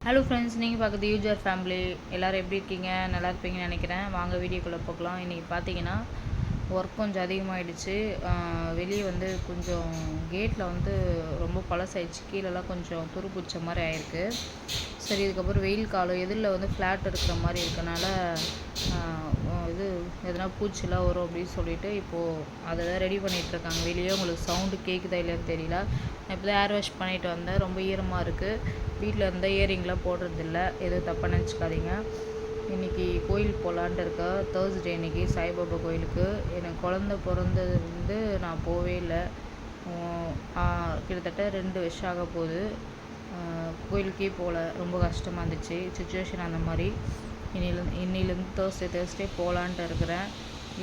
Hello friends, நீங்கள் பார்க்குறது user family. எல்லோரும் எப்படி இருக்கீங்க? நல்லா இருப்பீங்கன்னு நினைக்கிறேன். வாங்க வீடியோக்குள்ளே போகலாம். இன்றைக்கி பார்த்தீங்கன்னா ஒர்க் கொஞ்சம் அதிகமாகிடுச்சு. வெளியே வந்து கொஞ்சம் கேட்டில் வந்து ரொம்ப பழசாயிடுச்சு. கீழெல்லாம் கொஞ்சம் துரு பிடிச்ச மாதிரி ஆயிருக்கு. சரி, இதுக்கப்புறம் வெயில் காலம் எதிரில் வந்து ஃப்ளாட் இருக்கிற மாதிரி இருக்கனால இது எதனா பூச்சிலாம் வரும் அப்படின்னு சொல்லிட்டு இப்போது அதை தான் ரெடி பண்ணிகிட்ருக்காங்க. வெளியே உங்களுக்கு சவுண்டு கேட்குதா இல்லைன்னு தெரியல. நான் இப்போ தான் ஏர் வாஷ் பண்ணிவிட்டு வந்தேன். ரொம்ப ஈரமாக இருக்குது. வீட்டில் இருந்தால் இயரிங்லாம் போடுறதில்ல, எதுவும் தப்பாக நினச்சிக்காதீங்க. இன்றைக்கி கோயில் போகலான்ட்டு இருக்கா. தேர்ஸ்டே இன்றைக்கி சாய்பாபா கோயிலுக்கு. எனக்கு குழந்த பிறந்தது வந்து நான் போவே இல்லை. கிட்டத்தட்ட 2 வருஷம் ஆக போகுது. கோயிலுக்கே போகல. ரொம்ப கஷ்டமாக இருந்துச்சு சுச்சுவேஷன். அந்த மாதிரி இன்னிலேருந்து தேர்ஸ்டே போகலான்ட்டு இருக்கிறேன்.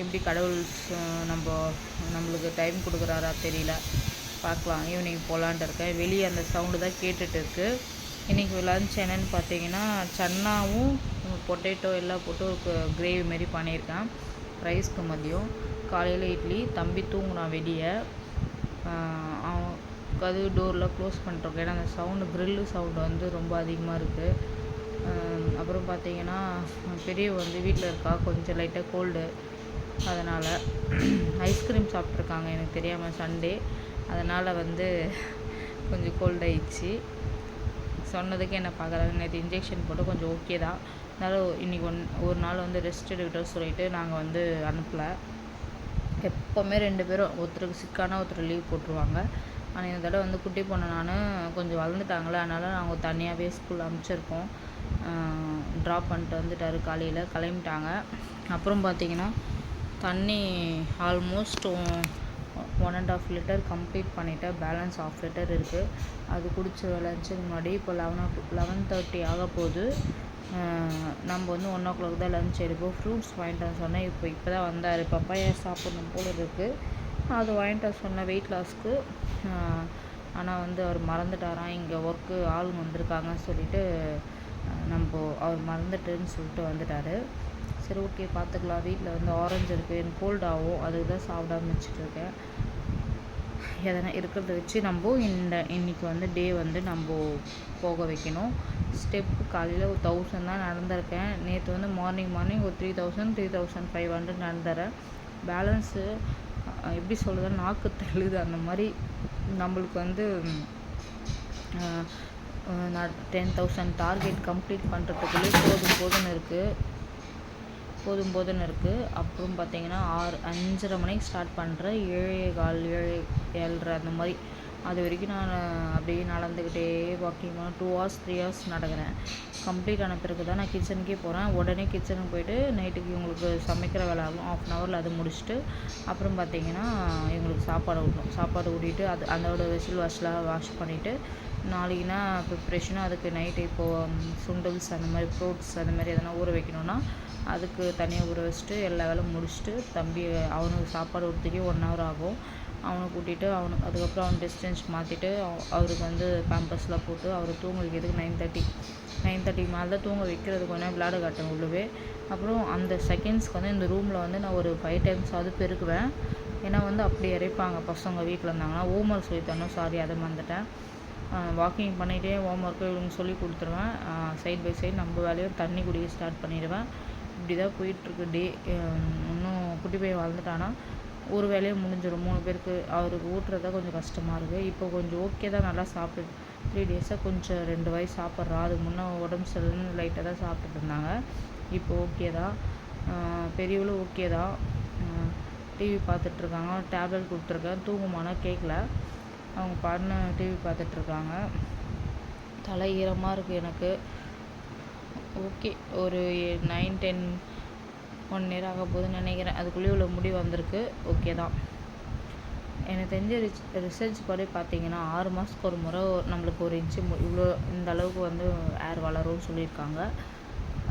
எப்படி கடவுள் நம்மளுக்கு டைம் கொடுக்குறாரா தெரியல. பார்க்கலாம். ஈவினிங் போகலான்ட்டு இருக்கேன். வெளியே அந்த சவுண்டு தான் கேட்டுட்டு இருக்குது. இன்றைக்கி லன்ச் என்னென்னு பார்த்தீங்கன்னா சன்னாவும் பொட்டேட்டோ எல்லாம் போட்டு ஒரு கிரேவி மாரி பண்ணியிருக்கேன். ரைஸ்க்கு மதியம். காலையில் இட்லி. தம்பி தூங்குனான் வெளியே. அவன் கதவு டோர்லாம் க்ளோஸ் பண்ணிட்டுருக்கேன். ஏன்னா அந்த சவுண்டு க்ரில்லு சவுண்டு வந்து ரொம்ப அதிகமாக இருக்குது. அப்புறம் பார்த்தீங்கன்னா பெரிய வந்து வீட்டில் இருக்கா. கொஞ்சம் லைட்டாக கோல்டு. அதனால் ஐஸ்கிரீம் சாப்பிட்ருக்காங்க எனக்கு தெரியாமல் சண்டே. அதனால் வந்து கொஞ்சம் கோல்ட் ஆயிடுச்சு. சொன்னதுக்கு என்ன பார்க்குறாங்க. நேற்று இன்ஜெக்ஷன் போட்டு கொஞ்சம் ஓகே தான். அதனால் இன்றைக்கி ஒரு நாள் வந்து ரெஸ்ட் எடுக்கிட்டோம் சொல்லிவிட்டு நாங்கள் வந்து அனுப்பலை. எப்போவுமே 2 பேரும் ஒருத்தருக்கு சிக்கான ஒருத்தர் லீவ் போட்டுருவாங்க. ஆனால் இந்த தடவை வந்து குட்டி பொண்ணு நான் கொஞ்சம் வளர்ந்துட்டாங்களே, அதனால் நாங்கள் தனியாகவே ஸ்கூல் அனுப்பிச்சிருக்கோம். ட்ராப் பண்ணிட்டு வந்துட்டார். காலையில் கிளம்பிட்டாங்க. அப்புறம் பார்த்திங்கன்னா தண்ணி ஆல்மோஸ்ட் 1.5 லிட்டர் கம்ப்ளீட் பண்ணிவிட்டேன். பேலன்ஸ் 1/2 லிட்டர் இருக்குது. அது குடிச்சு லஞ்சுக்கு முன்னாடி இப்போ 11:30 ஆக போகுது. நம்ம வந்து 1 o'clock தான் லஞ்ச் எடுப்போம். ஃப்ரூட்ஸ் வாங்கிட்டு வர சொன்னேன். இப்போ தான் வந்தார். பப்பாயா சாப்பிடணும் போல இருக்குது. அது வாங்கிட்டு வர சொன்னேன் வெயிட் லாஸ்க்கு. ஆனால் வந்து அவர் மறந்துட்டாராம். இங்கே ஒர்க்கு ஆளுங்க வந்திருக்காங்கன்னு சொல்லிவிட்டு அவர் மறந்துட்டுன்னு சொல்லிட்டு வந்துட்டார். சரி, ஓகே, பார்த்துக்கலாம். வீட்டில் வந்து ஆரஞ்சு இருக்குது. எனக்கு கோல்ட் ஆகும். அதுக்கு தான் சாப்பிடாம வச்சுட்ருக்கேன். எதனா இருக்கிறத வச்சு நம்ம இன்றைக்கி வந்து டே வந்து நம்ம போக வைக்கணும். ஸ்டெப்பு காலையில் ஒரு 1000 தான் நடந்திருக்கேன். நேற்று வந்து மார்னிங் ஒரு 3500 நடந்துறேன். பேலன்ஸு எப்படி சொல்கிறது, நாக்கு தள்ளுது. அந்த மாதிரி நம்மளுக்கு வந்து 10,000 டார்கெட் கம்ப்ளீட் பண்ணுறதுக்குள்ளே போதும் இருக்குது. அப்புறம் பார்த்தீங்கன்னா 5:30 மணிக்கு ஸ்டார்ட் பண்ணுறேன். 7:15 7:30 அந்த மாதிரி. அது வரைக்கும் நான் அப்படியே நடந்துக்கிட்டே வாக்கிங் 2 hours 3 hours நடக்கிறேன். கம்ப்ளீட் ஆன பிறகு தான் நான் கிச்சனுக்கே போகிறேன். உடனே கிச்சனுக்கு போய்ட்டு நைட்டுக்கு இவங்களுக்கு சமைக்கிற வேலை ஆகும். 1/2 அது முடிச்சுட்டு அப்புறம் பார்த்திங்கன்னா இவங்களுக்கு சாப்பாடு ஊட்டிட்டு அதோட வெசல் வாஷ் பண்ணிவிட்டு நாளைக்குனா ப்ரிப்ரேஷனாக அதுக்கு நைட்டு இப்போது சுண்டல்ஸ் அந்த மாதிரி ஃப்ரூட்ஸ் அந்த மாதிரி எதனா ஊற வைக்கணுன்னா அதுக்கு தனியாக ஊற வச்சுட்டு எல்லா வேலையும் முடிச்சுட்டு தம்பி அவனுக்கு சாப்பாடு ஊற்றுறதுக்கே 1 hour ஆகும். அவனை கூட்டிகிட்டு அதுக்கப்புறம் அவன் டிஸ்டன்ஸ் மாற்றிட்டு அவருக்கு வந்து பேம்பர்ஸ்லாம் போட்டு அவரை தூங்க வைக்கிறதுக்கு 9:30 மேலே தான் தூங்க வைக்கிறது. கொஞ்சம் விளையாட காட்டேன் உள்ளவே. அப்புறம் அந்த செகண்ட்ஸ்க்கு வந்து இந்த ரூமில் வந்து நான் ஒரு 5 times பெருக்குவேன். ஏன்னா வந்து அப்படி இறைப்பாங்க பசங்க வீட்டில் இருந்தாங்கன்னா. ஹோம்ஒர்க் சொல்லி தரணும். சாரி, அதை மறந்துட்டேன். வாக்கிங் பண்ணிகிட்டே ஹோம்ஒர்க்கு இவங்க சொல்லி கொடுத்துருவேன். சைட் பை சைடு நம்ம வேலையும் தண்ணி குடிக்க ஸ்டார்ட் பண்ணிடுவேன். இப்படி தான் போயிட்டுருக்கு டே. இன்னும் குட்டி பையன் வளர்ந்துட்டானா ஒரு வேலையும் முடிஞ்சிடும். 3 பேருக்கு அவருக்கு ஊட்டுறதா கொஞ்சம் கஷ்டமாக இருக்குது. இப்போ கொஞ்சம் ஓகே தான். நல்லா சாப்பிட்டு 3 days கொஞ்சம் 2 வாய் சாப்பிட்றா. அதுக்கு முன்னே உடம்பு சரியில்லைன்னு லைட்டாக தான் சாப்பிட்டுட்டு இருந்தாங்க. இப்போ ஓகே தான். பெரியவளும் ஓகே தான். டிவி பார்த்துட்ருக்காங்க. டேப்லெட் கொடுத்துருக்கேன். தூங்குமானா கேட்கல. அவங்க பாட்டுன்னு டிவி பார்த்துட்ருக்காங்க. தலை ஈரமாக இருக்குது எனக்கு. ஓகே, ஒரு 9-10 1 year ஆக போகுதுன்னு நினைக்கிறேன். அதுக்குள்ளே இவ்வளோ முடி வந்திருக்கு. ஓகே தான். எனக்கு தெரிஞ்ச ரிசர்ச் படி பார்த்தீங்கன்னா 6 மாதத்துக்கு ஒரு முறை நம்மளுக்கு 1 inch இவ்வளோ இந்த அளவுக்கு வந்து ஏர் வளரும்னு சொல்லியிருக்காங்க.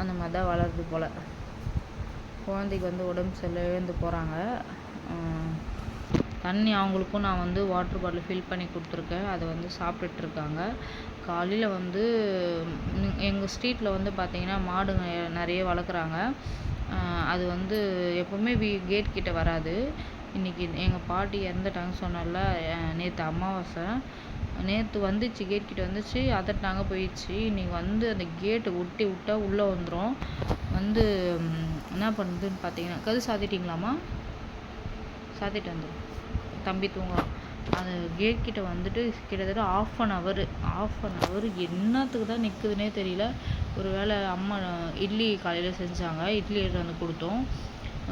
அந்த மாதிரி தான் வளருது போல். குழந்தைக்கு வந்து உடம்பு சரியில்லை, எழுந்து போகிறாங்க. தண்ணி அவங்களுக்கும் நான் வந்து வாட்டர் பாட்டில் ஃபில் பண்ணி கொடுத்துருக்கேன். அதை வந்து சாப்பிட்டுட்ருக்காங்க. காலையில் வந்து எங்கள் ஸ்ட்ரீட்டில் வந்து பார்த்திங்கன்னா மாடுங்க நிறைய வளர்க்குறாங்க. அது வந்து எப்போவுமே கேட் கிட்ட வராது. இன்றைக்கி எங்கள் பாட்டி இறந்துட்டாங்கன்னு சொன்னேன்ல, நேற்று அமாவாசை. நேற்று வந்துச்சு, கேட் கிட்ட வந்துச்சு, அதட்டினாங்க போயிடுச்சு. இன்றைக்கி வந்து அந்த கேட்டை ஒட்டி விட்டா உள்ளே வந்துடும். வந்து என்ன பண்ணுதுன்னு பார்த்தீங்கன்னா, கதவு சாத்திட்டிங்களாம்மா? சாத்திட்டு வந்துடும், தம்பி தூங்குறான். அந்த கேட் கிட்ட வந்துட்டு கிட்டத்தட்ட ஆஃப் அன் ஹவர் என்னத்துக்கு தான் நிற்குதுன்னே தெரியல. ஒரு வேளை அம்மா இட்லி காலையில் செஞ்சாங்க, இட்லி எடுத்து வந்து கொடுத்தோம்.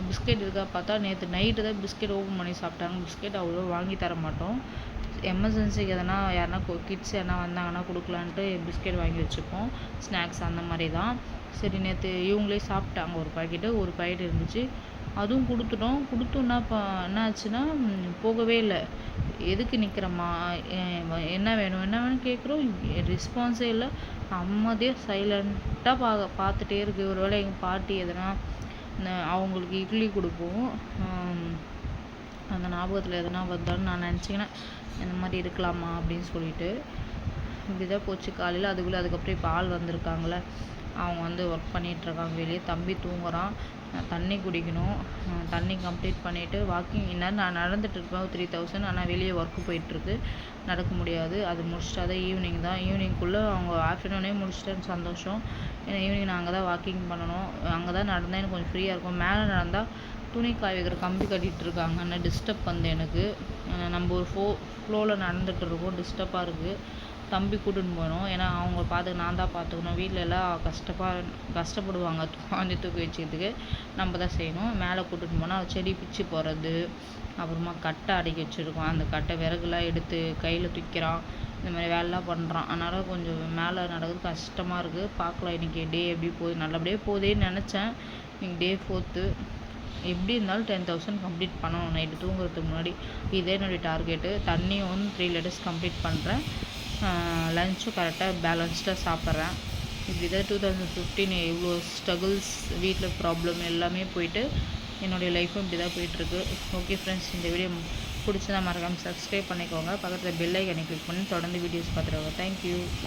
பிஸ்கெட் இருக்கா பார்த்தா நேற்று நைட்டு தான் பிஸ்கெட் ஓப்பன் பண்ணி சாப்பிட்டாங்க. பிஸ்கெட் அவ்வளோ வாங்கி தர மாட்டோம். எமர்ஜென்சிக்கு எதனா யாருனா கிட்ஸ் எதனா வந்தாங்கன்னா கொடுக்கலான்ட்டு பிஸ்கெட் வாங்கி வச்சுப்போம், ஸ்நாக்ஸ் அந்த மாதிரி தான். சரி, நேற்று இவங்களே சாப்பிட்டாங்க. ஒரு பாக்கெட் இருந்துச்சு, அதுவும் கொடுத்துட்டோம். கொடுத்தோன்னா என்ன ஆச்சுன்னா போகவே இல்லை. எதுக்கு நிற்கிறம்மா, என்ன வேணும் கேட்குறோம், ரெஸ்பான்ஸே இல்லை. அம்மாதே சைலண்ட்டாக பார்த்துட்டே இருக்குது. ஒரு வேளை எங்கள் பாட்டி எதனா அவங்களுக்கு இட்லி கொடுப்போம், அந்த ஞாபகத்தில் எதனா வந்தாலும் நான் நினச்சிக்கினேன் இந்த மாதிரி இருக்கலாமா அப்படின்னு சொல்லிட்டு. இப்படி தான் போச்சு காலையில். அதுக்கப்புறம் இப்போ ஆள் வந்திருக்காங்களே, அவங்க வந்து ஒர்க் பண்ணிகிட்ருக்காங்க வெளியே. தம்பி தூங்குறான். தண்ணி குடிக்கணும், தண்ணி கம்ப்ளீட் பண்ணிவிட்டு வாக்கிங். இந்நேரம் நான் நடந்துட்டு இருப்பேன் 3000. ஆனால் வெளியே ஒர்க்கு போயிட்டுருக்கு, நடக்க முடியாது. அது முடிச்சிட்டா தான் ஈவினிங் தான். ஈவினிங்குள்ளே அவங்க ஆஃப்டர்நூனே முடிச்சிட்டேன்னு சந்தோஷம். ஏன்னா ஈவினிங் நான் அங்கே தான் வாக்கிங் பண்ணணும். அங்கே தான் நடந்தால் எனக்கு கொஞ்சம் ஃப்ரீயாக இருக்கும். மேலே நடந்தால் துணி காய வைக்கிற கம்பி கட்டிகிட்டு இருக்காங்க, ஆனால் டிஸ்டர்ப் வந்து எனக்கு. நம்ம ஒரு ஃப்ளோவில் நடந்துகிட்டு இருக்கோம், டிஸ்டர்பாக இருக்குது. தம்பி கூட்டின்னு போகணும், ஏன்னா அவங்க நான் தான் பார்த்துக்கணும். வீட்டில் எல்லாம் கஷ்டப்படுவாங்க குழந்தை தூக்கி வச்சுக்கிறதுக்கு, நம்ம தான் செய்யணும். மேலே கூட்டின்னு போனால் செடி பிச்சு போகிறது, அப்புறமா கட்டை அடக்கி வச்சுருக்கோம். அந்த கட்டை விறகுலாம் எடுத்து கையில் தூக்கிறான், இந்த மாதிரி வேலைலாம் பண்ணுறான். அதனால் கொஞ்சம் மேலே நடக்கிறது கஷ்டமாக இருக்குது. பார்க்கலாம் இன்றைக்கி டே எப்படி போகுது. நல்லபடியாக போகுதேன்னு நினச்சேன். இன்றைக்கி டே 4th. எப்படி இருந்தாலும் 10,000 கம்ப்ளீட் பண்ணணும் நைட்டு தூங்குறதுக்கு முன்னாடி. இதே என்னுடைய டார்கெட்டு. தண்ணியும் 3 லிட்டர்ஸ் கம்ப்ளீட் பண்ணுறேன். லஞ்சும் கரெக்டாக பேலன்ஸ்டாக சாப்பிட்றேன். இப்படி தான் 2015 இவ்வளோ ஸ்ட்ரகிள்ஸ், வீட்டில் ப்ராப்ளம் எல்லாமே போயிட்டு என்னுடைய லைஃப்பும் இப்படி தான் போயிட்டுருக்கு. ஓகே ஃப்ரெண்ட்ஸ், இந்த வீடியோ பிடிச்சதா மறக்காமல் சப்ஸ்கிரைப் பண்ணிக்கோங்க. பக்கத்தில் பெல் ஐக்கானை கிளிக் பண்ணி தொடர்ந்து வீடியோஸ் பார்த்துருவாங்க. தேங்க்யூ.